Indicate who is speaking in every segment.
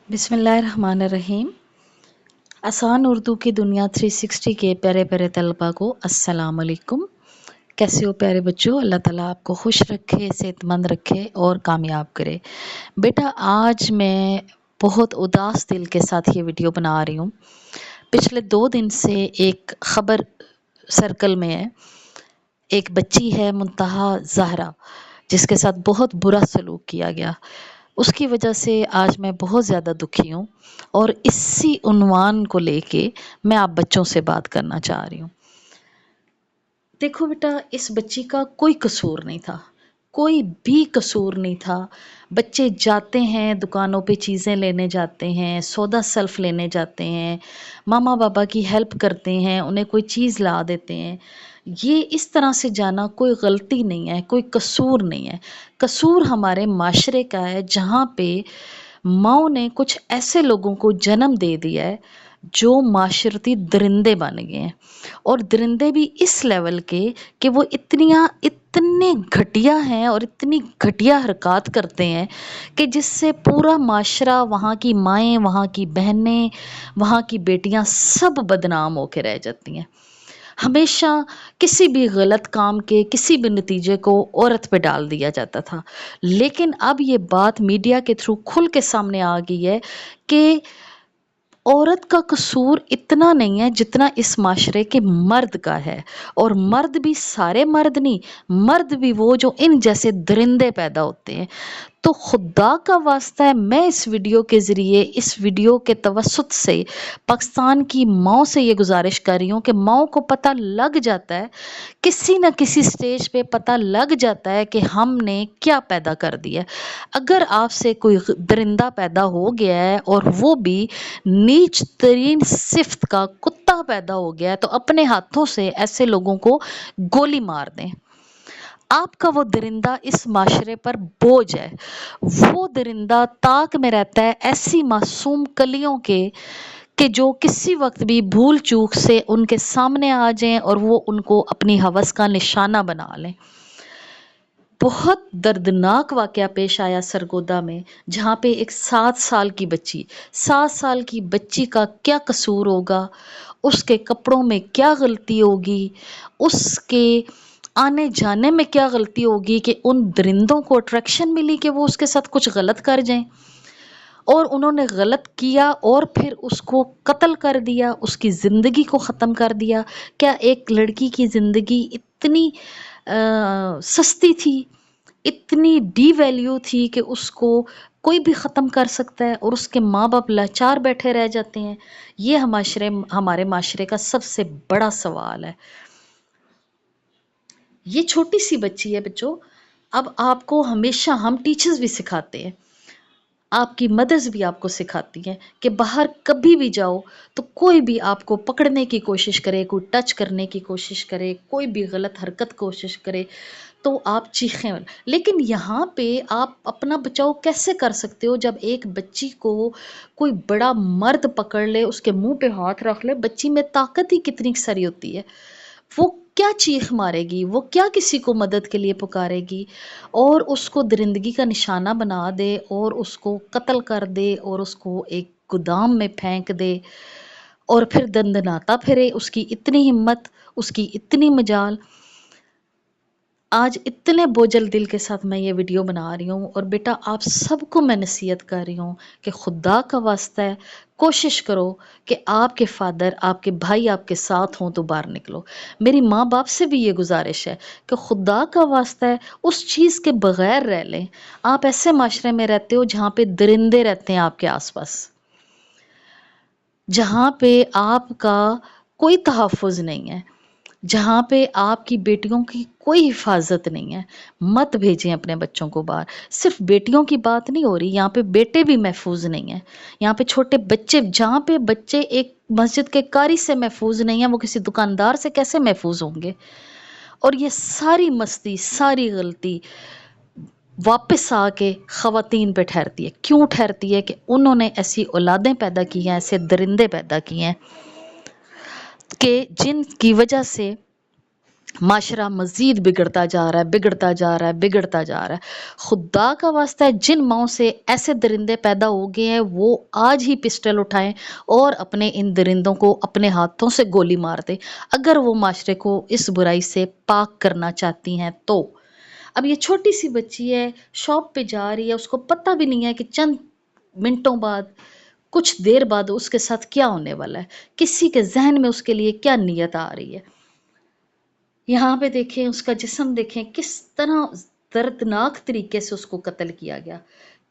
Speaker 1: बिस्मिल्लाहिर्रहमानिर्रहीम। आसान उर्दू की दुनिया 360 के प्यारे प्यारे तलबा को अस्सलाम वालेकुम। कैसे हो प्यारे बच्चों? अल्लाह ताला आपको खुश रखे, सेहतमंद रखे और कामयाब करे। बेटा आज मैं बहुत उदास दिल के साथ ये वीडियो बना रही हूँ। पिछले 2 दिन से एक ख़बर सर्कल में है। एक बच्ची है मुंतहा ज़हरा, जिसके साथ बहुत बुरा सलूक किया गया। उसकी वजह से आज मैं बहुत ज़्यादा दुखी हूँ और इसी उन्वान को लेके मैं आप बच्चों से बात करना चाह रही हूँ। देखो बेटा, इस बच्ची का कोई कसूर नहीं था, कोई भी कसूर नहीं था। बच्चे जाते हैं दुकानों पे, चीज़ें लेने जाते हैं, सौदा सल्फ लेने जाते हैं, मामा बाबा की हेल्प करते हैं, उन्हें कोई चीज़ ला देते हैं। ये इस तरह से जाना कोई गलती नहीं है, कोई कसूर नहीं है। कसूर हमारे माशरे का है, जहाँ पे माँ ने कुछ ऐसे लोगों को जन्म दे दिया है जो माशरती दरिंदे बन गए हैं। और दरिंदे भी इस लेवल के कि वो इतने घटिया हैं और इतनी घटिया हरकत करते हैं कि जिससे पूरा माशरा, वहाँ की माएँ, वहाँ की बहनें, वहाँ की बेटियाँ सब बदनाम होके रह जाती हैं। हमेशा किसी भी गलत काम के किसी भी नतीजे को औरत पे डाल दिया जाता था, लेकिन अब ये बात मीडिया के थ्रू खुल के सामने आ गई है कि औरत का कसूर इतना नहीं है जितना इस माशरे के मर्द का है। और मर्द भी सारे मर्द नहीं, मर्द भी वो जो इन जैसे दरिंदे पैदा होते हैं। तो खुदा का वास्ता है, मैं इस वीडियो के ज़रिए, इस वीडियो के तवस्सुत से पाकिस्तान की माँ से ये गुजारिश कर रही हूँ कि माँ को पता लग जाता है, किसी न किसी स्टेज पे पता लग जाता है कि हमने क्या पैदा कर दिया है। अगर आपसे कोई दरिंदा पैदा हो गया है और वो भी नीच तरीन सिफ्त का कुत्ता पैदा हो गया है, तो अपने हाथों से ऐसे लोगों को गोली मार दें। आपका वो दरिंदा इस माशरे पर बोझ है। वो दरिंदा ताक में रहता है ऐसी मासूम कलियों के कि जो किसी वक्त भी भूल चूक से उनके सामने आ जाएं और वो उनको अपनी हवस का निशाना बना लें। बहुत दर्दनाक वाक़या पेश आया सरगोदा में, जहाँ पे एक 7 साल की बच्ची, 7 साल की बच्ची का क्या कसूर होगा, उसके कपड़ों में क्या गलती होगी, उसके आने जाने में क्या गलती होगी कि उन दरिंदों को अट्रैक्शन मिली कि वो उसके साथ कुछ गलत कर जाएं, और उन्होंने गलत किया और फिर उसको कत्ल कर दिया, उसकी ज़िंदगी को ख़त्म कर दिया। क्या एक लड़की की ज़िंदगी इतनी सस्ती थी, इतनी डीवैल्यू थी कि उसको कोई भी ख़त्म कर सकता है और उसके माँ बाप लाचार बैठे रह जाते हैं? ये हमारे माशरे का सबसे बड़ा सवाल है। ये छोटी सी बच्ची है बच्चों। अब आपको हमेशा हम टीचर्स भी सिखाते हैं, आपकी मदर्स भी आपको सिखाती हैं कि बाहर कभी भी जाओ तो कोई भी आपको पकड़ने की कोशिश करे, कोई टच करने की कोशिश करे, कोई भी गलत हरकत कोशिश करे तो आप चीखें। लेकिन यहाँ पे आप अपना बचाव कैसे कर सकते हो जब एक बच्ची को कोई बड़ा मर्द पकड़ ले, उसके मुंह पे हाथ रख ले? बच्ची में ताकत ही कितनी सारी होती है, वो क्या चीख मारेगी, वो क्या किसी को मदद के लिए पुकारेगी, और उसको दरिंदगी का निशाना बना दे और उसको कत्ल कर दे और उसको एक गोदाम में फेंक दे और फिर दंदनाता फिरे। उसकी इतनी हिम्मत, उसकी इतनी मजाल। आज इतने बोझल दिल के साथ मैं ये वीडियो बना रही हूँ और बेटा आप सबको मैं नसीहत कर रही हूँ कि खुदा का वास्ता है, कोशिश करो कि आपके फादर, आपके भाई आपके साथ हों तो बाहर निकलो। मेरी माँ बाप से भी ये गुजारिश है कि खुदा का वास्ता है उस चीज़ के बगैर रह लें। आप ऐसे माशरे में रहते हो जहाँ पे दरिंदे रहते हैं आपके आसपास, जहाँ पे आपका कोई तहफ़्फ़ुज़ नहीं है, जहाँ पे आपकी बेटियों की कोई हिफाजत नहीं है। मत भेजें अपने बच्चों को बाहर। सिर्फ बेटियों की बात नहीं हो रही, यहाँ पे बेटे भी महफूज नहीं हैं। यहाँ पे छोटे बच्चे, जहाँ पे बच्चे एक मस्जिद के कारी से महफूज नहीं है, वो किसी दुकानदार से कैसे महफूज होंगे? और ये सारी मस्ती, सारी गलती वापस आके ख़वातीन पे ठहरती है। क्यों ठहरती है? कि उन्होंने ऐसी औलादें पैदा की हैं, ऐसे दरिंदे पैदा किए हैं कि जिनकी वजह से माशरा मज़ीद बिगड़ता जा रहा है, बिगड़ता जा रहा है, बिगड़ता जा रहा है। खुदा का वास्ता है, जिन माँओं से ऐसे दरिंदे पैदा हो गए हैं वो आज ही पिस्टल उठाएं और अपने इन दरिंदों को अपने हाथों से गोली मार दें, अगर वो माशरे को इस बुराई से पाक करना चाहती हैं तो। अब ये छोटी सी बच्ची है, शॉप पे जा रही है, उसको पता भी नहीं है कि चंद मिनटों बाद, कुछ देर बाद उसके साथ क्या होने वाला है, किसी के जहन में उसके लिए क्या नीयत आ रही है। यहाँ पे देखें उसका जिस्म, देखें किस तरह दर्दनाक तरीके से उसको कत्ल किया गया,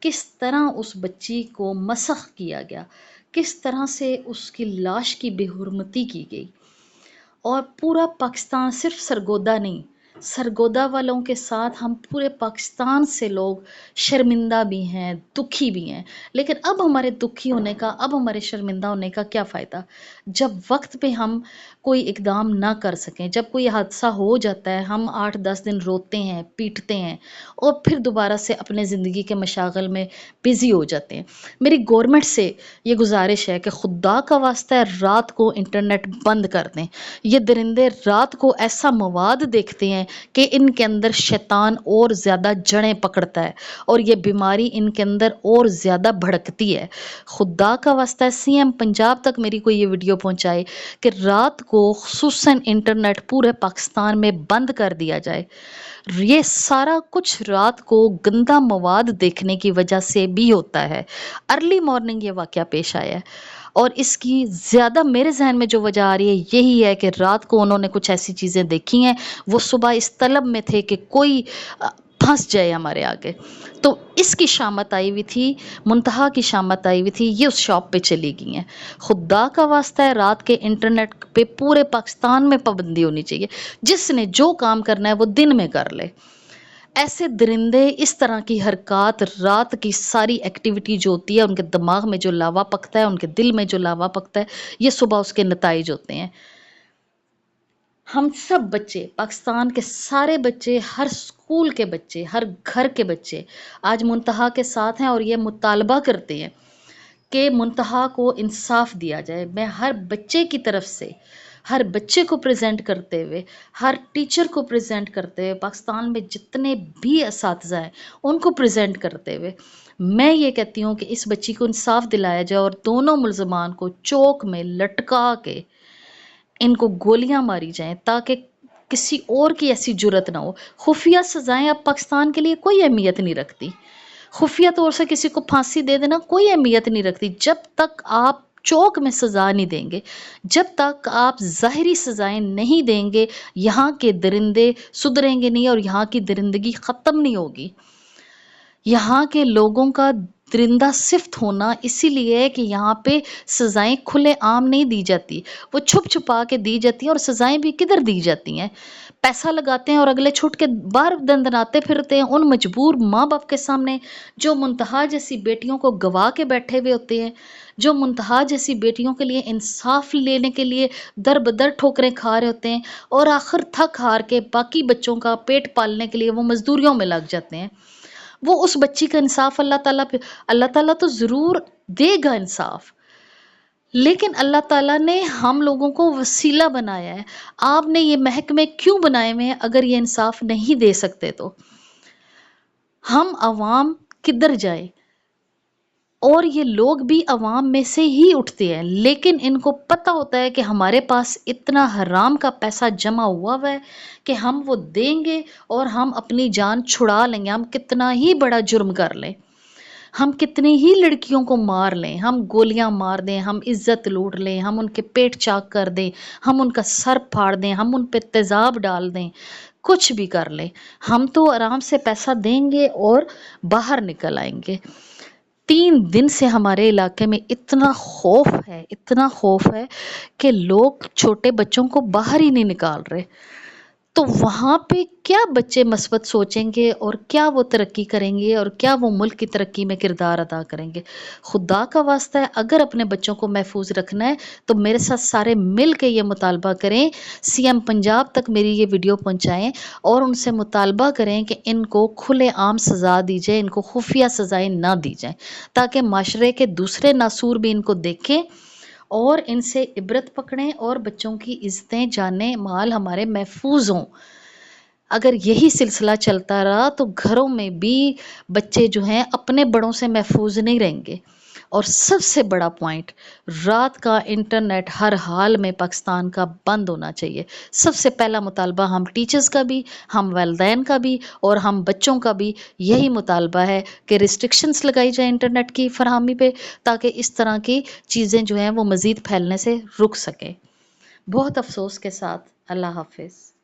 Speaker 1: किस तरह उस बच्ची को मसख किया गया, किस तरह से उसकी लाश की बेहुरमती की गई। और पूरा पाकिस्तान, सिर्फ सरगोदा नहीं, सरगोदा वालों के साथ हम पूरे पाकिस्तान से लोग शर्मिंदा भी हैं, दुखी भी हैं। लेकिन अब हमारे दुखी होने का, अब हमारे शर्मिंदा होने का क्या फ़ायदा, जब वक्त पे हम कोई इकदाम ना कर सकें। जब कोई हादसा हो जाता है हम 8-10 दिन रोते हैं, पीटते हैं और फिर दोबारा से अपने ज़िंदगी के मशागल में बिज़ी हो जाते हैं। मेरी गवर्नमेंट से ये गुजारिश है कि खुदा का वास्ता है रात को इंटरनेट बंद कर दें। ये दरिंदे रात को ऐसा मवाद देखते हैं कि इनके अंदर शैतान और ज़्यादा जड़ें पकड़ता है और ये बीमारी इनके अंदर और ज़्यादा भड़कती है। खुदा का वास्ता है सीएम पंजाब तक मेरी कोई ये वीडियो पहुंचाए कि रात को खुसूसन इंटरनेट पूरे पाकिस्तान में बंद कर दिया जाए। ये सारा कुछ रात को गंदा मवाद देखने की वजह से भी होता है। अर्ली मॉर्निंग ये वाक़या पेश आया है और इसकी ज़्यादा मेरे ज़हन में जो वजह आ रही है यही है कि रात को उन्होंने कुछ ऐसी चीज़ें देखी हैं, वो सुबह इस तलब में थे कि कोई फंस जाए हमारे आगे। तो इसकी शामत आई हुई थी, मुंतहा की शामत आई हुई थी, ये उस शॉप पे चली गई हैं। खुदा का वास्ता है रात के इंटरनेट पे पूरे पाकिस्तान में पाबंदी होनी चाहिए। जिसने जो काम करना है वो दिन में कर ले। ऐसे दरिंदे, इस तरह की हरकत, रात की सारी एक्टिविटी जो होती है, उनके दिमाग में जो लावा पकता है, उनके दिल में जो लावा पकता है, ये सुबह उसके नताइज होते हैं। हम सब बच्चे, पाकिस्तान के सारे बच्चे, हर स्कूल के बच्चे, हर घर के बच्चे आज मुंतहा के साथ हैं और ये मुतालबा करते हैं कि मुंतहा को इंसाफ दिया जाए। मैं हर बच्चे की तरफ से, हर बच्चे को प्रेजेंट करते हुए, हर टीचर को प्रेजेंट करते हुए, पाकिस्तान में जितने भी असातिज़ा हैं उनको प्रेजेंट करते हुए मैं ये कहती हूँ कि इस बच्ची को इंसाफ दिलाया जाए और दोनों मुलजमान को चौक में लटका के इनको गोलियां मारी जाएं ताकि किसी और की ऐसी जुर्रत ना हो। खुफिया सजाएं अब पाकिस्तान के लिए कोई अहमियत नहीं रखती। खुफिया तौर से किसी को फांसी दे देना कोई अहमियत नहीं रखती। जब तक आप चौक में सज़ा नहीं देंगे, जब तक आप ज़ाहिरी सज़ाएं नहीं देंगे, यहाँ के दरिंदे सुधरेंगे नहीं और यहाँ की दरिंदगी ख़त्म नहीं होगी। यहाँ के लोगों का दरिंदा सिफ्त होना इसीलिए है कि यहाँ पे सज़ाएं खुले आम नहीं दी जाती, वो छुप छुपा के दी जाती हैं। और सज़ाएं भी किधर दी जाती हैं, पैसा लगाते हैं और अगले छुट के बाहर दंदनाते फिरते हैं उन मजबूर माँ बाप के सामने जो मुंतहा जैसी बेटियों को गवा के बैठे हुए होते हैं, जो मुंतहा जैसी बेटियों के लिए इंसाफ लेने के लिए दर बदर ठोकरें खा रहे होते हैं और आखिर थक हार के बाकी बच्चों का पेट पालने के लिए वो मजदूरियों में लग जाते हैं। वो उस बच्ची का इंसाफ अल्लाह ताला तो ज़रूर देगा इंसाफ, लेकिन अल्लाह ताला ने हम लोगों को वसीला बनाया है। आपने ये महकमे क्यों बनाए हुए हैं अगर ये इंसाफ नहीं दे सकते तो? हम अवाम किधर जाए? और ये लोग भी अवाम में से ही उठते हैं, लेकिन इनको पता होता है कि हमारे पास इतना हराम का पैसा जमा हुआ है कि हम वो देंगे और हम अपनी जान छुड़ा लेंगे। हम कितना ही बड़ा जुर्म कर लें, हम कितनी ही लड़कियों को मार लें, हम गोलियां मार दें, हम इज्जत लूट लें, हम उनके पेट चाक कर दें, हम उनका सर फाड़ दें, हम उन पे तेज़ाब डाल दें, कुछ भी कर लें, हम तो आराम से पैसा देंगे और बाहर निकल आएंगे। 3 दिन से हमारे इलाके में इतना खौफ है, इतना खौफ है कि लोग छोटे बच्चों को बाहर ही नहीं निकाल रहे। तो वहाँ पे क्या बच्चे मस्बत सोचेंगे और क्या वो तरक्की करेंगे और क्या वो मुल्क की तरक्की में किरदार अदा करेंगे? खुदा का वास्ता है अगर अपने बच्चों को महफूज रखना है तो मेरे साथ सारे मिल के ये मुतालबा करें, सीएम पंजाब तक मेरी ये वीडियो पहुँचाएँ और उनसे मुतालबा करें कि इनको खुले आम सज़ा दी जाए, इनको खुफिया सज़ाएँ ना दी जाएँ, ताकि माशरे के दूसरे नासूर भी इनको देखें اور ان سے عبرت پکڑیں اور بچوں کی عزتیں جانیں، مال ہمارے محفوظ ہوں۔ اگر یہی سلسلہ چلتا رہا تو گھروں میں بھی بچے جو ہیں اپنے بڑوں سے محفوظ نہیں رہیں گے۔ اور سب سے بڑا پوائنٹ، رات کا انٹرنیٹ ہر حال میں پاکستان کا بند ہونا چاہیے۔ سب سے پہلا مطالبہ ہم ٹیچرز کا بھی، ہم والدین کا بھی اور ہم بچوں کا بھی یہی مطالبہ ہے کہ ریسٹرکشنز لگائی جائیں انٹرنیٹ کی فراہمی پہ، تاکہ اس طرح کی چیزیں جو ہیں وہ مزید پھیلنے سے رک سکیں۔ بہت افسوس کے ساتھ اللہ حافظ۔